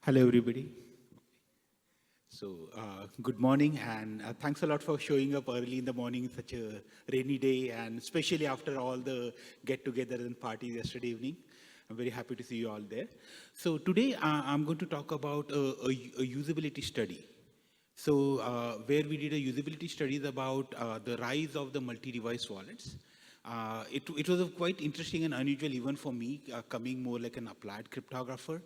Hello, everybody. Good morning, and thanks a lot for showing up early in the morning, such a rainy day, and especially after all the get-together and parties yesterday evening. I'm very happy to see you all there. So today, I'm going to talk about a usability study. Where we did a usability studies about the rise of the multi-device wallets. It was a quite interesting and unusual even for me, coming more like an applied cryptographer.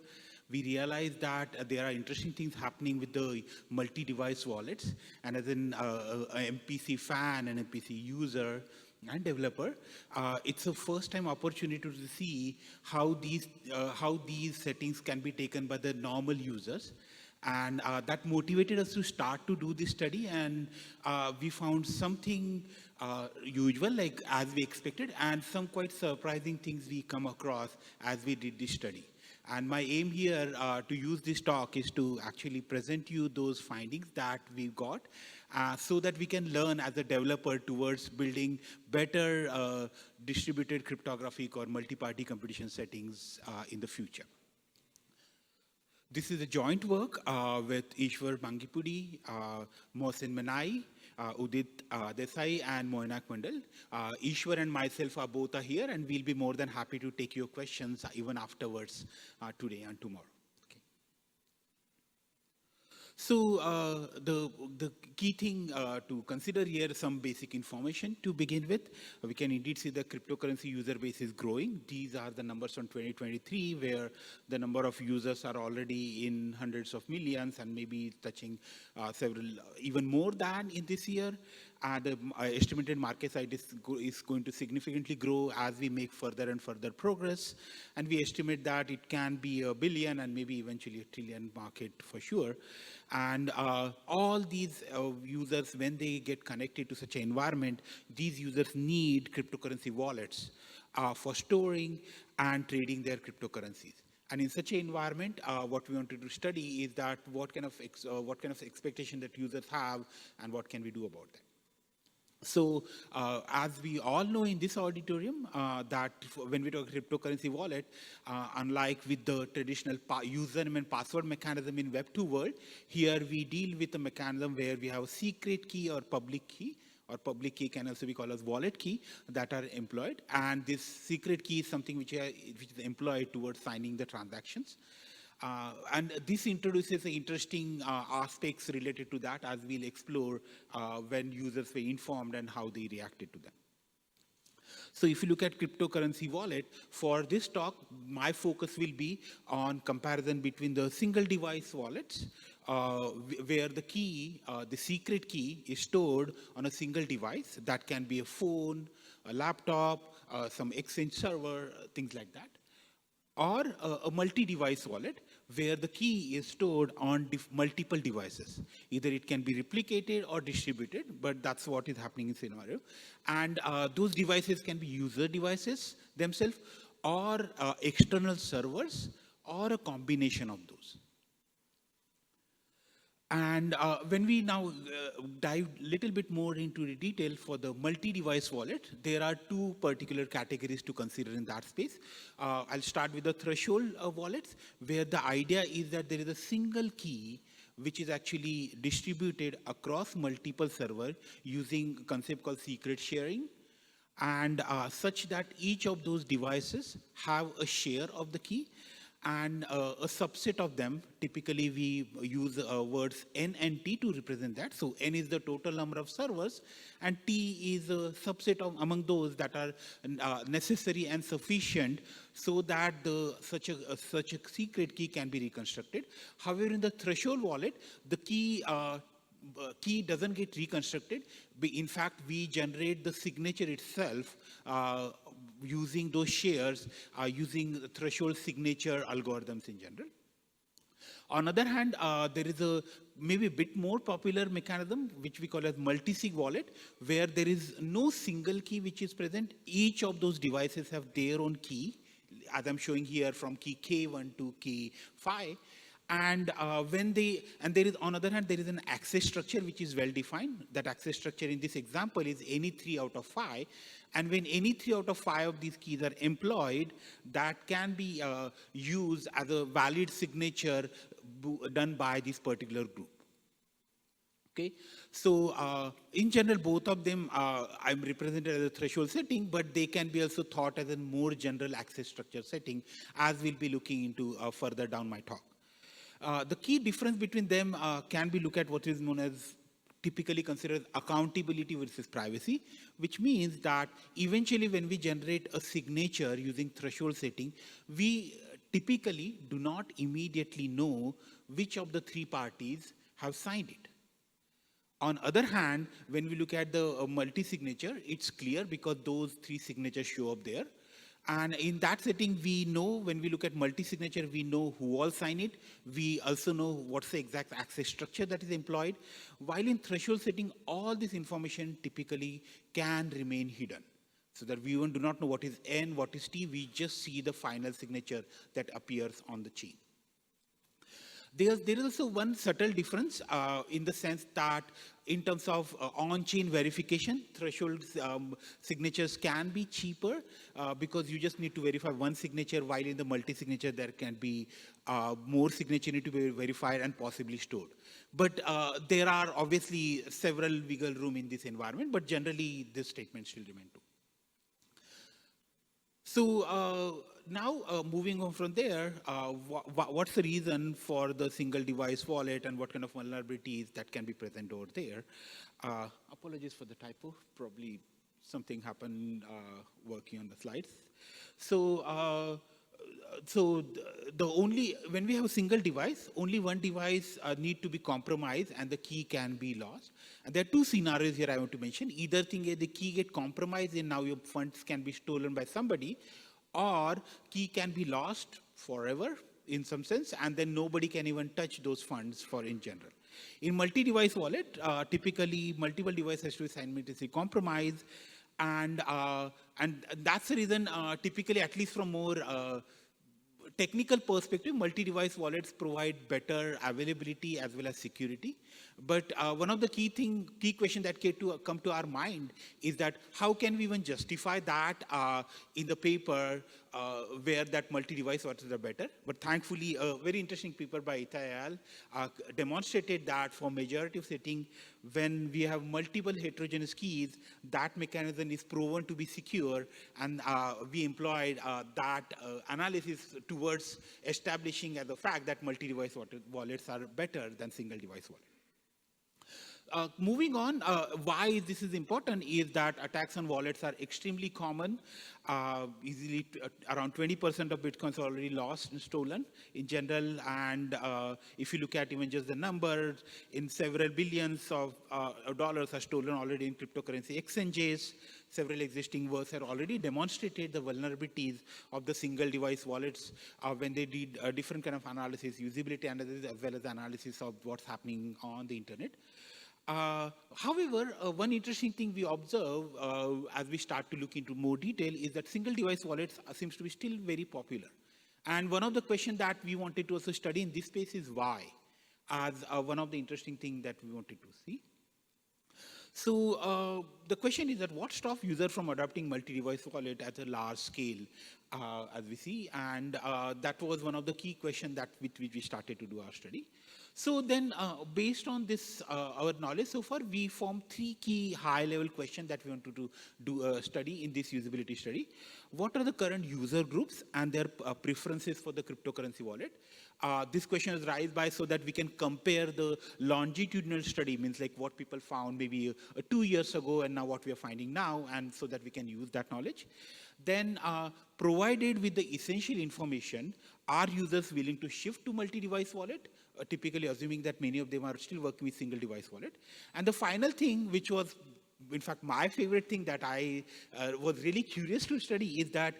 We realized that there are interesting things happening with the multi-device wallets, and as a MPC fan and MPC user and developer, it's a first-time opportunity to see how these settings can be taken by the normal users, and that motivated us to start to do this study, and we found something usual, like as we expected, and some quite surprising things we come across as we did this study. And my aim here to use this talk is to actually present you those findings that we've got, so that we can learn as a developer towards building better distributed cryptographic or multi-party computation settings in the future. This is a joint work with Ishwar Bangipudi, Mohsen Manai, Udit Desai, and Moinak Mandal. Ishwar and myself are both here, and we'll be more than happy to take your questions even afterwards today and tomorrow. So the key thing to consider here, some basic information to begin with. We can indeed see the cryptocurrency user base is growing. These are the numbers from 2023, where the number of users are already in hundreds of millions and maybe touching several, even more than in this year. The estimated market size is going to significantly grow as we make further and further progress. And we estimate that it can be a billion and maybe eventually a trillion market for sure. And all these users, when they get connected to such an environment, these users need cryptocurrency wallets for storing and trading their cryptocurrencies. And in such an environment, what we wanted to study is that what kind of expectation that users have and what can we do about that. So as we all know in this auditorium, that when we talk cryptocurrency wallet, unlike with the traditional username and password mechanism in Web2 world, here we deal with a mechanism where we have a secret key or public key, or public key can also be called as wallet key, that are employed. And this secret key is something which is employed towards signing the transactions. And this introduces interesting aspects related to that, as we'll explore when users were informed and how they reacted to them. So if you look at cryptocurrency wallet, for this talk, my focus will be on comparison between the single device wallets, where the key, the secret key, is stored on a single device. That can be a phone, a laptop, some Exchange server, things like that. Or a multi-device wallet, where the key is stored on multiple devices. Either it can be replicated or distributed, but that's what is happening in scenario. And those devices can be user devices themselves, or external servers, or a combination of those. And when we now dive a little bit more into the detail for the multi-device wallet, there are two particular categories to consider in that space. I'll start with the threshold wallets, where the idea is that there is a single key which is actually distributed across multiple servers using a concept called secret sharing, and such that each of those devices have a share of the key. And a subset of them, typically we use words N and T to represent that. So N is the total number of servers, and T is a subset of among those that are necessary and sufficient so that such a secret key can be reconstructed. However, in the threshold wallet, the key doesn't get reconstructed. In fact, we generate the signature itself using those shares, using threshold signature algorithms in general. On the other hand, there is a maybe a bit more popular mechanism, which we call as multi-sig wallet, where there is no single key which is present. Each of those devices have their own key, as I'm showing here, from key K1 to key 5. And there is, on the other hand, there is an access structure which is well defined. That access structure in this example is any 3 out of 5. And when any 3 out of 5 of these keys are employed, that can be used as a valid signature done by this particular group. Okay, so in general, both of them I'm represented as a threshold setting, but they can be also thought as a more general access structure setting, as we'll be looking into further down my talk. The key difference between them can be looked at what is known as typically considered accountability versus privacy, which means that eventually when we generate a signature using threshold setting, we typically do not immediately know which of the three parties have signed it. On other hand, when we look at the multi-signature, it's clear because those three signatures show up there. And in that setting, we know when we look at multi-signature, we know who all sign it. We also know what's the exact access structure that is employed. While in threshold setting, all this information typically can remain hidden. So that we do not know what is N, what is T, we just see the final signature that appears on the chain. There is also one subtle difference in the sense that in terms of on-chain verification, threshold signatures can be cheaper because you just need to verify one signature, while in the multi-signature there can be more signature need to be verified and possibly stored. But there are obviously several wiggle room in this environment, but generally this statement still remain true. So now moving on from there, what's the reason for the single device wallet and what kind of vulnerabilities that can be present over there? Apologies for the typo, probably something happened working on the slides. So when we have a single device, only one device need to be compromised and the key can be lost. And there are two scenarios here I want to mention. Either thing is the key get compromised and now your funds can be stolen by somebody, or key can be lost forever in some sense, and then nobody can even touch those funds for in general. In multi-device wallet, typically multiple devices has to be simultaneously compromised, and that's the reason typically, at least from more technical perspective, multi-device wallets provide better availability as well as security. But one of the key question that come to our mind is that how can we even justify that in the paper where that multi-device wallets are better? But thankfully, a very interesting paper by Itay al. Demonstrated that for majority of setting, when we have multiple heterogeneous keys, that mechanism is proven to be secure, and we employed that analysis towards establishing as a fact that multi-device wallets are better than single-device wallets. Moving on, why this is important is that attacks on wallets are extremely common. Easily around 20% of Bitcoins are already lost and stolen in general. And if you look at even just the numbers, in several billions of dollars are stolen already in cryptocurrency exchanges. Several existing works have already demonstrated the vulnerabilities of the single device wallets when they did different kind of analysis, usability analysis, as well as analysis of what's happening on the internet. However, one interesting thing we observe as we start to look into more detail is that single device wallets seems to be still very popular. And one of the questions that we wanted to also study in this space is why, as one of the interesting things that we wanted to see. So the question is that what stops users from adopting multi-device wallet at a large scale, as we see, and that was one of the key questions that with which we started to do our study. So then, based on this, our knowledge so far, we formed three key high-level questions that we want to do a study in this usability study. What are the current user groups and their preferences for the cryptocurrency wallet? This question is raised by so that we can compare the longitudinal study, means like what people found maybe 2 years ago and now what we are finding now, and so that we can use that knowledge. Then, provided with the essential information, are users willing to shift to multi-device wallet? Typically assuming that many of them are still working with single device wallet. And the final thing, which was in fact my favorite thing that I was really curious to study, is that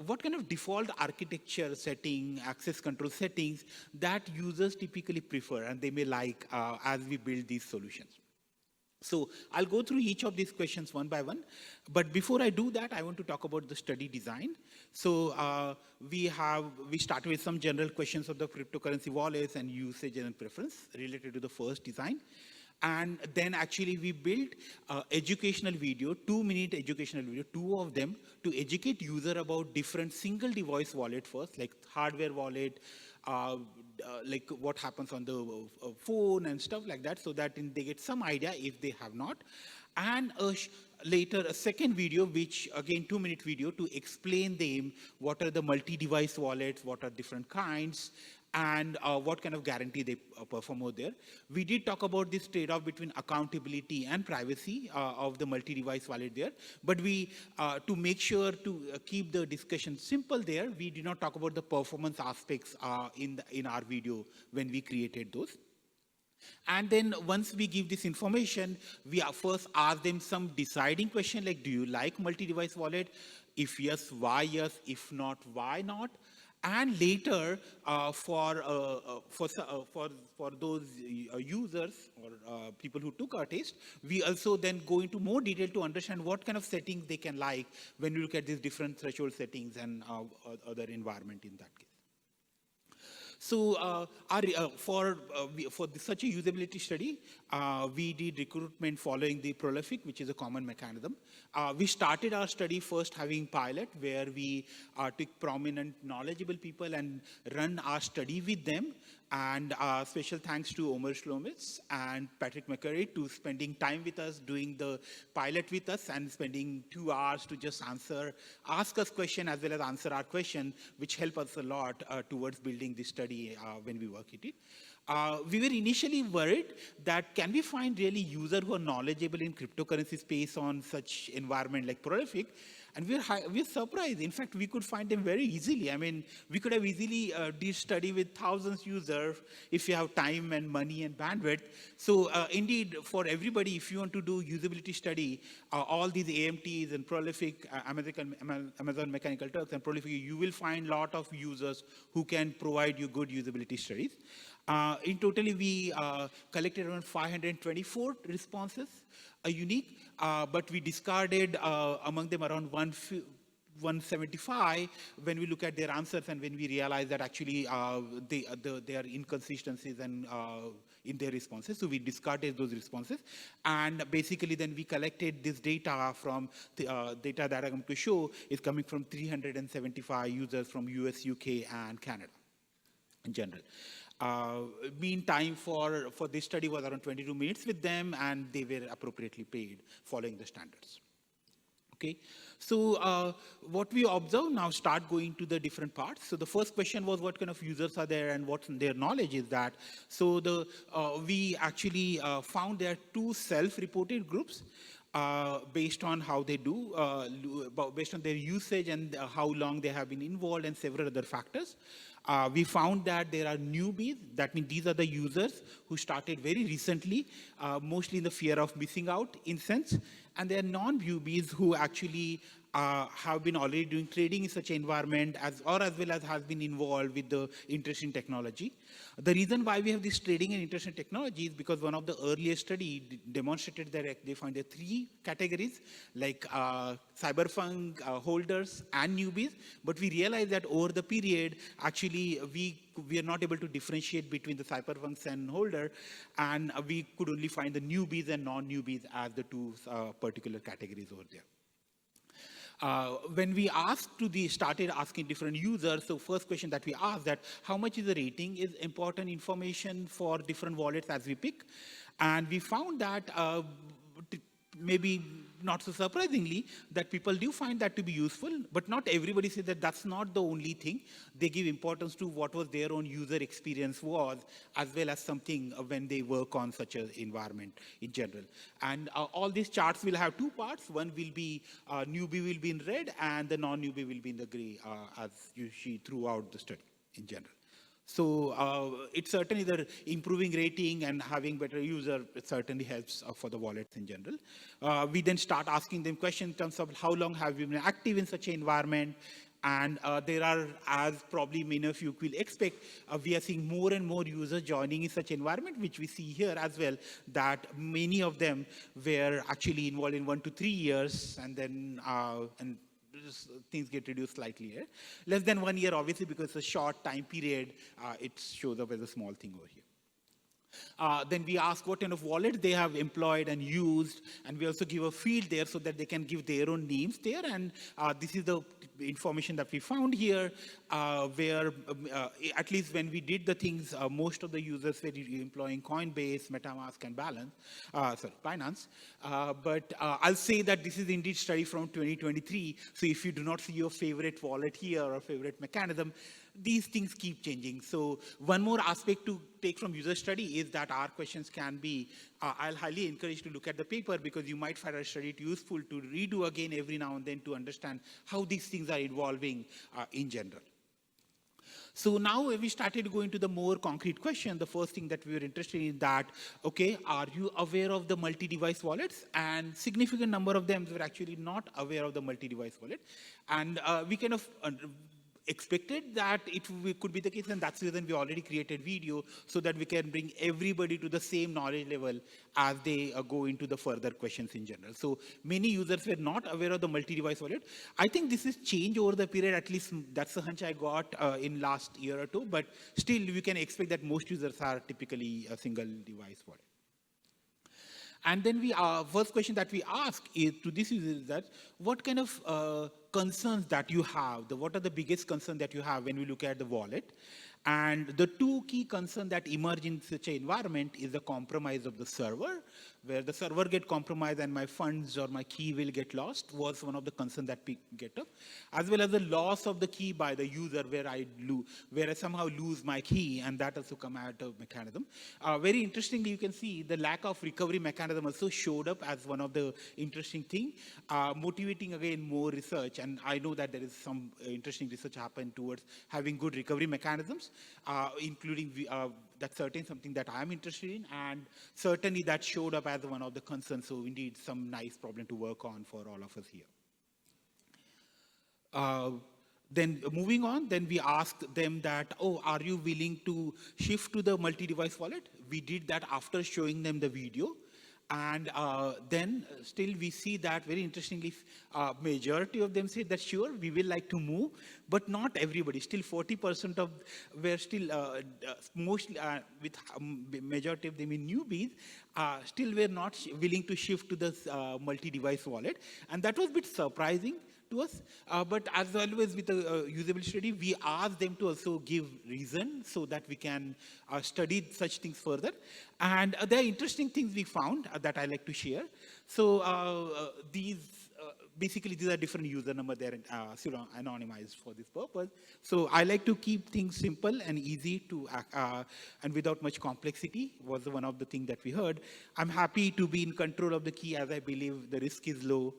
what kind of default architecture setting, access control settings that users typically prefer and they may like as we build these solutions. So I'll go through each of these questions one by one. But before I do that, I want to talk about the study design. So we started with some general questions of the cryptocurrency wallets and usage and preference related to the first design. And then actually we built educational video, 2-minute educational video, 2 of them, to educate user about different single device wallet first, like hardware wallet, like what happens on the phone and stuff like that, so that they get some idea if they have not. And later a second video, which again 2-minute video to explain them what are the multi-device wallets, what are different kinds, and what kind of guarantee they perform over there. We did talk about this trade-off between accountability and privacy of the multi-device wallet there, but we, to make sure to keep the discussion simple there, we did not talk about the performance aspects in our video when we created those. And then once we give this information, we first ask them some deciding question like, do you like multi-device wallet? If yes, why yes? If not, why not? And later, for those users or people who took our test, we also then go into more detail to understand what kind of settings they can like when you look at these different threshold settings and other environment in that case. So for such a usability study, we did recruitment following the Prolific, which is a common mechanism. We started our study first having pilot, where we took prominent, knowledgeable people and run our study with them. And special thanks to Omer Shlomits and Patrick McCurry to spending time with us, doing the pilot with us, and spending 2 hours to just ask us question as well as answer our question, which help us a lot towards building this study when we work at it. We were initially worried that can we find really users who are knowledgeable in cryptocurrency space on such environment like Prolific, and we're surprised. In fact, we could find them very easily. I mean, we could have easily did study with thousands users if you have time and money and bandwidth. So indeed, for everybody, if you want to do usability study, all these AMTs and Prolific, Amazon Mechanical Turks and Prolific, you will find a lot of users who can provide you good usability studies. In totally, we collected around 524 responses, unique, but we discarded among them around 175 when we look at their answers and when we realize that actually there are inconsistencies and in their responses. So we discarded those responses. And basically then we collected this data from the data that I'm going to show is coming from 375 users from US, UK, and Canada in general. Mean time for this study was around 22 minutes with them, and they were appropriately paid following the standards. Okay, so what we observe now, start going to the different parts. So the first question was what kind of users are there and what their knowledge is that. So we actually found there are 2 self-reported groups. Based on how they do, based on their usage and how long they have been involved and several other factors. We found that there are newbies, that means these are the users who started very recently, mostly in the fear of missing out in sense, and there are non-newbies who actually have been already doing trading in such an environment as well as has been involved with the interest in technology. The reason why we have this trading and interest in technology is because one of the earlier study demonstrated that they find there are 3 categories like cyberpunk holders and newbies, but we realized that over the period actually we are not able to differentiate between the cyberpunks and holder, and we could only find the newbies and non-newbies as the 2 particular categories over there. When we started asking different users, so first question that we asked that how much is the rating is important information for different wallets as we pick. And we found that maybe not so surprisingly, that people do find that to be useful, but not everybody says that that's not the only thing. They give importance to what was their own user experience was, as well as something when they work on such an environment in general. And all these charts will have 2 parts. One will be newbie will be in red, and the non-newbie will be in the gray, as you see throughout the study in general. So it's certainly the improving rating and having better user, it certainly helps for the wallets in general. We then start asking them questions in terms of how long have you been active in such an environment. And there are, as probably many of you will expect, we are seeing more and more users joining in such environment, which we see here as well, that many of them were actually involved in 1 to 3 years, and then things get reduced slightly here. Less than 1 year, obviously, because it's a short time period, it shows up as a small thing over here. Then we ask what kind of wallet they have employed and used, and we also give a field there so that they can give their own names there. And this is the information that we found here, where at least when we did the things, most of the users were employing Coinbase, MetaMask, and Binance. But I'll say that this is indeed study from 2023. So if you do not see your favorite wallet here or favorite mechanism, these things keep changing. So one more aspect to take from user study is that our questions can be, I'll highly encourage to look at the paper, because you might find our study useful to redo again every now and then to understand how these things are evolving in general. So now we started going to the more concrete question. The first thing that we were interested in that, okay, are you aware of the multi-device wallets? And significant number of them were actually not aware of the multi-device wallet. And we kind of expected that could be the case, and that's the reason we already created video, so that we can bring everybody to the same knowledge level as they go into the further questions in general. So many users were not aware of the multi-device wallet. I think this is changed over the period, at least that's the hunch I got in last year or two, but still we can expect that most users are typically a single device wallet. And then first question that we ask to this user is that, what kind of concerns that you have? What are the biggest concerns that you have when we look at the wallet? And the two key concerns that emerge in such an environment is the compromise of the server, where the server get compromised and my funds or my key will get lost, was one of the concerns that we get up, as well as the loss of the key by the user, where I somehow lose my key, and that also come out of mechanism. Very interestingly, you can see the lack of recovery mechanism also showed up as one of the interesting thing, motivating again more research. And I know that there is some interesting research happened towards having good recovery mechanisms, including that's certainly something that I'm interested in, and certainly that showed up as one of the concerns. So indeed, some nice problem to work on for all of us here. Then moving on, then we asked them that, oh, are you willing to shift to the multi-device wallet? We did that after showing them the video. And then still we see that, very interestingly, majority of them said that sure, we will like to move, but not everybody. Still 40% of were still mostly with majority of them in newbies, still were not willing to shift to this multi-device wallet. And that was a bit surprising to us, but as always with a usability study, we ask them to also give reason so that we can study such things further. And there are interesting things we found that I like to share. So basically these are different user number there, anonymized for this purpose. So I like to keep things simple and easy to and without much complexity, was one of the things that we heard. I'm happy to be in control of the key, as I believe the risk is low.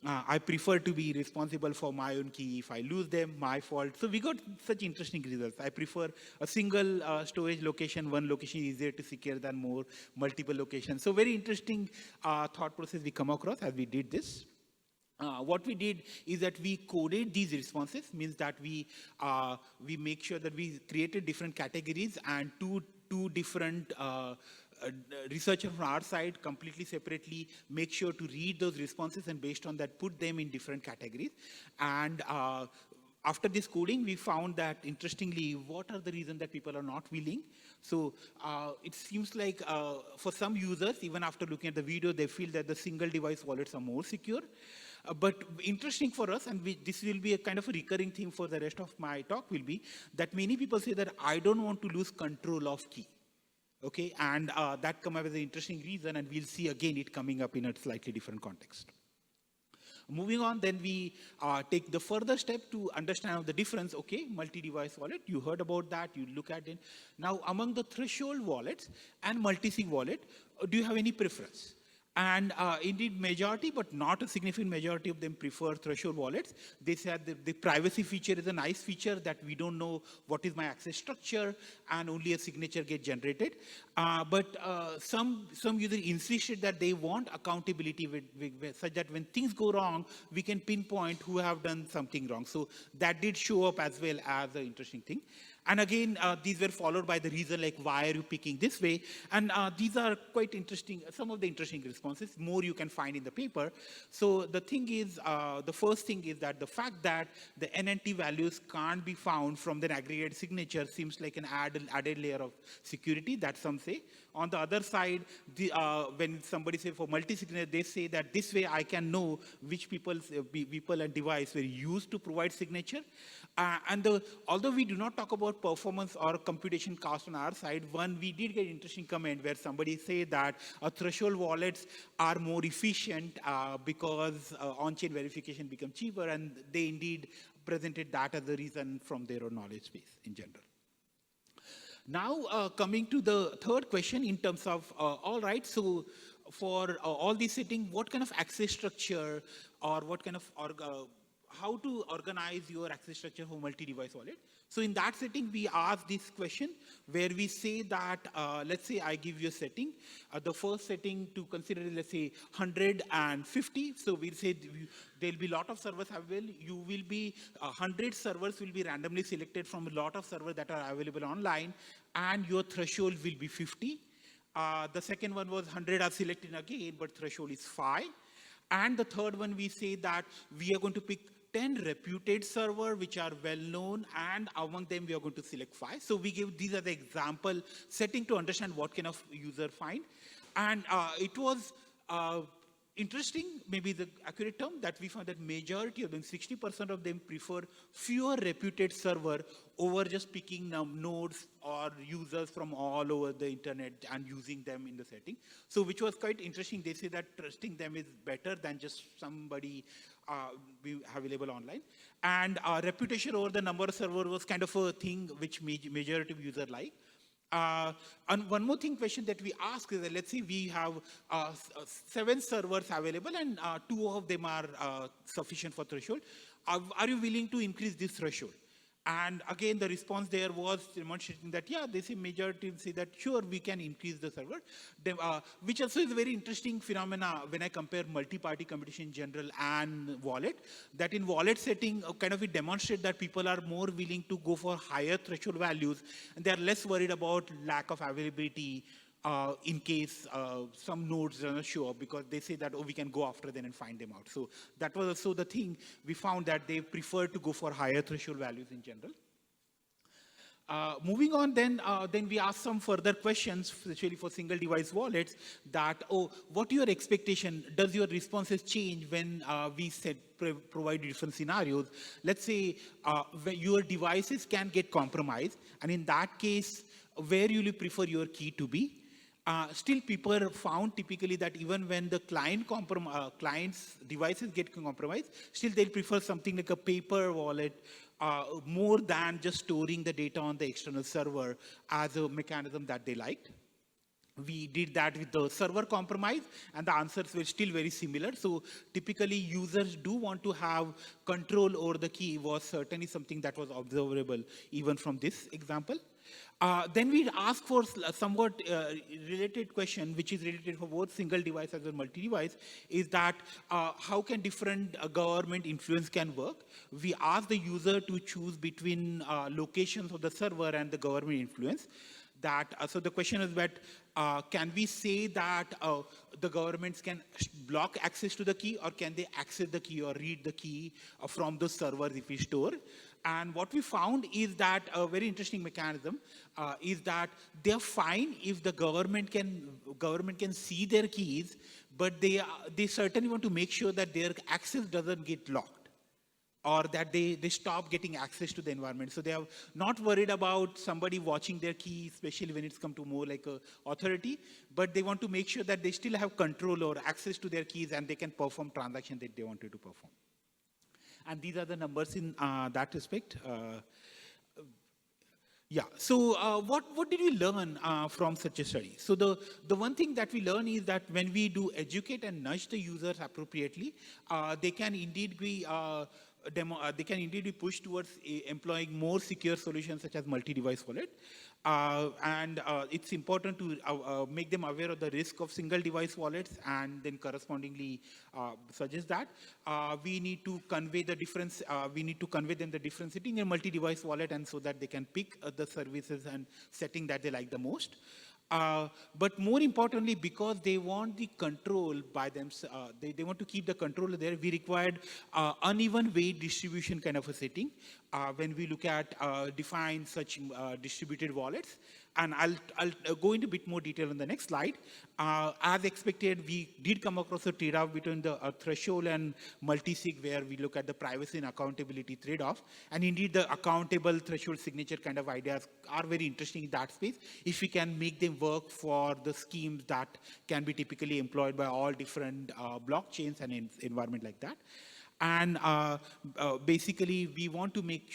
I prefer to be responsible for my own key. If I lose them, my fault. So we got such interesting results. I prefer a single storage location. One location is easier to secure than more multiple locations. So very interesting thought process we come across as we did this. What we did is that we coded these responses, means that we make sure that we created different categories, and two different researcher from our side completely separately make sure to read those responses, and based on that put them in different categories. And after this coding, we found that, interestingly, what are the reasons that people are not willing? So it seems like for some users, even after looking at the video, they feel that the single device wallets are more secure. But interesting for us, and this will be a kind of a recurring theme for the rest of my talk, will be that many people say that I don't want to lose control of key. Okay, and that come up as an interesting reason, and we'll see again it coming up in a slightly different context. Moving on, then we take the further step to understand the difference. Okay, multi-device wallet, you heard about that, you look at it. Now, among the threshold wallets and multi-sig wallet, do you have any preference? And indeed, majority, but not a significant majority of them prefer threshold wallets. They said the privacy feature is a nice feature, that we don't know what is my access structure, and only a signature gets generated. But some users insisted that they want accountability such that when things go wrong, we can pinpoint who have done something wrong. So that did show up as well as an interesting thing. And again, these were followed by the reason like, why are you picking this way? And these are quite interesting, some of the interesting responses, more you can find in the paper. So the thing is, the first thing is that the fact that the NNT values can't be found from the aggregate signature seems like an added layer of security, that some say. On the other side, when somebody say for multi-signature, they say that this way I can know which people and device were used to provide signature. Although we do not talk about performance or computation cost on our side, we did get an interesting comment where somebody say that threshold wallets are more efficient because on-chain verification becomes cheaper, and they indeed presented that as a reason from their own knowledge base in general. Now, coming to the third question in terms of, all right, so for all these settings, what kind of access structure or what kind of how to organize your access structure for multi-device wallet? So in that setting, we ask this question where we say that, let's say I give you a setting. The first setting to consider is, let's say, 150. So we'll say there'll be a lot of servers available. You will be, 100 servers will be randomly selected from a lot of servers that are available online, and your threshold will be 50. The second one was 100 are selected again, but threshold is 5. And the third one, we say that we are going to pick 10 reputed servers which are well known, and among them we are going to select 5. So we give these are the example setting to understand what kind of user find. And it was interesting, maybe the accurate term, that we found that majority of them, 60% of them, prefer fewer reputed server over just picking nodes or users from all over the internet and using them in the setting. So which was quite interesting. They say that trusting them is better than just somebody available online. And reputation over the number of server was kind of a thing which majority of users like. And one more question that we ask is that, let's say we have 7 servers available and 2 of them are sufficient for threshold. Are you willing to increase this threshold? And again, the response there was demonstrating that, yeah, they say majority say that, sure, we can increase the server, which also is a very interesting phenomena when I compare multi-party computation in general and wallet, that in wallet setting, kind of it demonstrates that people are more willing to go for higher threshold values, and they are less worried about lack of availability in case some nodes are not show up, because they say that, oh, we can go after them and find them out. So that was also the thing. We found that they prefer to go for higher threshold values in general. Moving on, then we asked some further questions, especially for single device wallets, that, oh, what your expectation? Does your responses change when we provide different scenarios? Let's say your devices can get compromised, and in that case, where will you prefer your key to be? Still, people found typically that even when the client's devices get compromised, still they'll prefer something like a paper wallet more than just storing the data on the external server as a mechanism that they liked. We did that with the server compromise, and the answers were still very similar. So typically, users do want to have control over the key, was certainly something that was observable even from this example. Then we ask for somewhat related question, which is related for both single device as well as multi-device, is that how can different government influence can work? We ask the user to choose between locations of the server and the government influence. So the question is that, can we say that the governments can block access to the key, or can they access the key or read the key from those servers if we store? And what we found is that a very interesting mechanism is that they're fine if the government can see their keys, but they certainly want to make sure that their access doesn't get locked, or that they stop getting access to the environment. So they are not worried about somebody watching their key, especially when it's come to more like a authority, but they want to make sure that they still have control or access to their keys, and they can perform transactions that they wanted to perform. And these are the numbers in that respect. Yeah, so what did we learn from such a study? So the one thing that we learn is that when we do educate and nudge the users appropriately, they can indeed be they can indeed be pushed towards employing more secure solutions such as multi-device wallet. And it's important to make them aware of the risk of single-device wallets, and then correspondingly suggest that we need to convey the difference. We need to convey them the difference sitting in a multi-device wallet, and so that they can pick the services and setting that they like the most. But more importantly, because they want the control by themselves, they want to keep the control there, we required uneven weight distribution kind of a setting when we look at define such distributed wallets. And I'll go into a bit more detail on the next slide. As expected, we did come across a trade-off between the threshold and multi-sig, where we look at the privacy and accountability trade-off. And indeed, the accountable threshold signature kind of ideas are very interesting in that space, if we can make them work for the schemes that can be typically employed by all different blockchains and environment like that. And basically, we want to make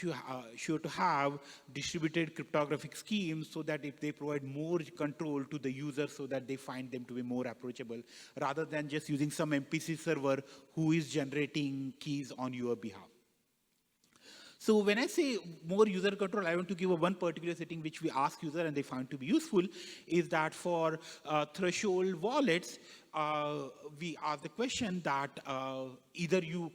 sure to have distributed cryptographic schemes, so that if they provide more control to the user, so that they find them to be more approachable, rather than just using some MPC server who is generating keys on your behalf. So when I say more user control, I want to give one particular setting which we ask user and they found to be useful, is that for threshold wallets, we ask the question that either you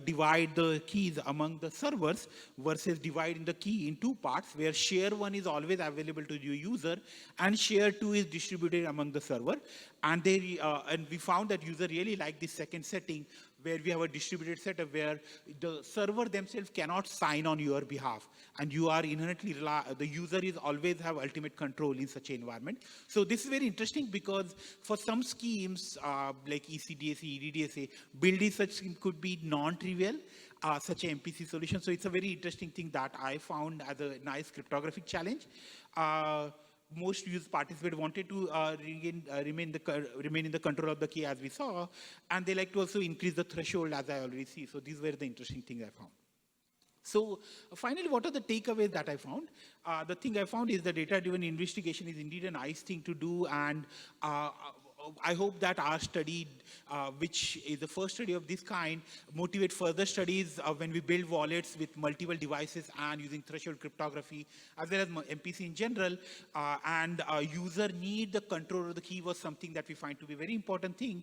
divide the keys among the servers versus dividing the key in two parts, where share 1 is always available to the user and share 2 is distributed among the server. And and we found that user really liked this second setting, where we have a distributed setup where the server themselves cannot sign on your behalf, and you are inherently the user is always have ultimate control in such an environment. So this is very interesting, because for some schemes like ECDSA, EDDSA, building such scheme could be non-trivial, such an MPC solution. So it's a very interesting thing that I found as a nice cryptographic challenge. Most use participants wanted to remain in the control of the key, as we saw, and they like to also increase the threshold, as I already see. So these were the interesting things I found. So finally, what are the takeaways that I found? The thing I found is the data-driven investigation is indeed a nice thing to do, and I hope that our study, which is the first study of this kind, motivate further studies when we build wallets with multiple devices and using threshold cryptography, as well as MPC in general. And user need the control of the key was something that we find to be a very important thing.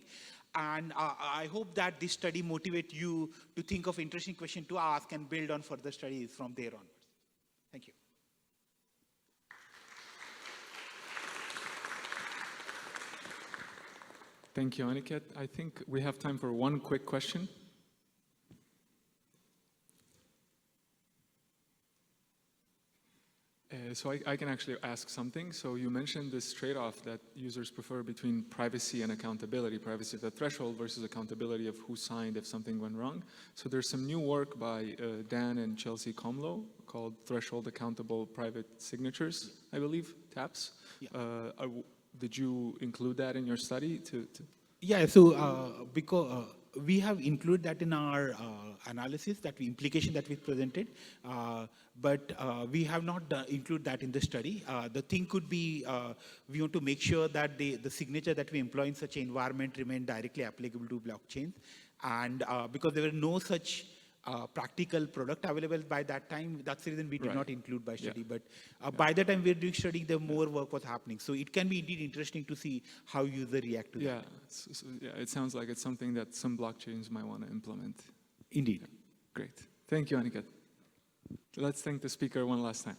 And I hope that this study motivates you to think of interesting questions to ask and build on further studies from there onwards. Thank you. Thank you, Aniket. I think we have time for one quick question. So I can actually ask something. So you mentioned this trade-off that users prefer between privacy and accountability, privacy of the threshold versus accountability of who signed if something went wrong. So there's some new work by Dan and Chelsea Comlow called Threshold Accountable Private Signatures, I believe, TAPS. Yeah. Did you include that in your study? Yeah, so because we have included that in our analysis, implication that we presented, but we have not included that in the study. The thing could be, we want to make sure that the signature that we employ in such an environment remain directly applicable to blockchains. And because there were no such practical product available by that time, that's the reason we did not include by study. Yeah. But by the time we were doing studying, the more work was happening. So it can be indeed interesting to see how users react to that. Yeah, it sounds like it's something that some blockchains might want to implement. Indeed. Yeah. Great. Thank you, Aniket. Let's thank the speaker one last time.